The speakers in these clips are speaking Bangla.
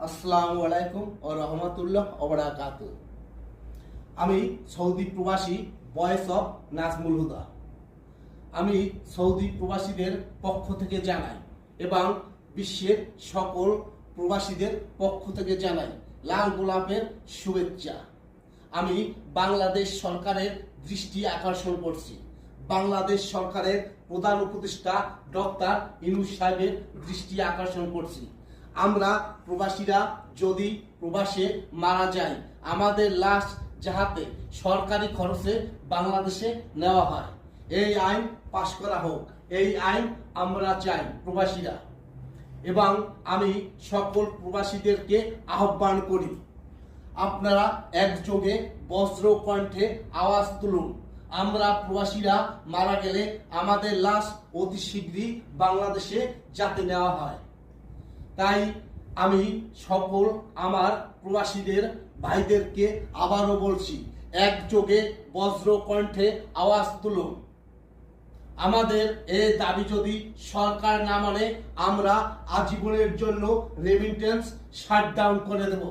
আসসালামু আলাইকুম ও রহমতুল্লাহ ওবারাকাতু। আমি সৌদি প্রবাসী ভয়েস অফ নাজমুল হুদা। আমি সৌদি প্রবাসীদের পক্ষ থেকে জানাই এবং বিশ্বের সকল প্রবাসীদের পক্ষ থেকে জানাই লাল গোলাপের শুভেচ্ছা। আমি বাংলাদেশ সরকারের দৃষ্টি আকর্ষণ করছি, বাংলাদেশ সরকারের প্রধান উপদেষ্টা ডক্টর ইউনূস সাহেবের দৃষ্টি আকর্ষণ করছি। আমরা প্রবাসীরা যদি প্রবাসে মারা যাই, আমাদের লাশ যাহাতে সরকারি খরচে বাংলাদেশে নেওয়া হয়, এই আইন পাশ করা হোক। এই আইন আমরা চাই প্রবাসীরা, এবং আমি সকল প্রবাসীদেরকে আহ্বান করি, আপনারা একযোগে বজ্র কণ্ঠে আওয়াজ তুলুন। আমরা প্রবাসীরা মারা গেলে আমাদের লাশ অতি শীঘ্রই বাংলাদেশে যাতে নেওয়া হয়। তাই আমি সকল আমার প্রবাসীদের ভাইদেরকে আবারও বলছি, একযোগে বজ্র কণ্ঠে আওয়াজ তুলুন। আমাদের এই দাবি যদি সরকার না মানে, আমরা আজীবনের জন্য রেমিটেন্স শাটডাউন করে দেব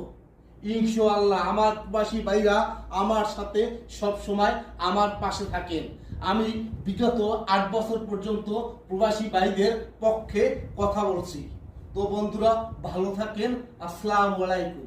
ইনশাআল্লাহ। আমার প্রবাসী ভাইরা আমার সাথে সব সময় আমার পাশে থাকেন। আমি বিগত 8 বছর পর্যন্ত প্রবাসী ভাইদের পক্ষে কথা বলছি। তো বন্ধুরা, ভালো থাকেন। আসসালামু আলাইকুম।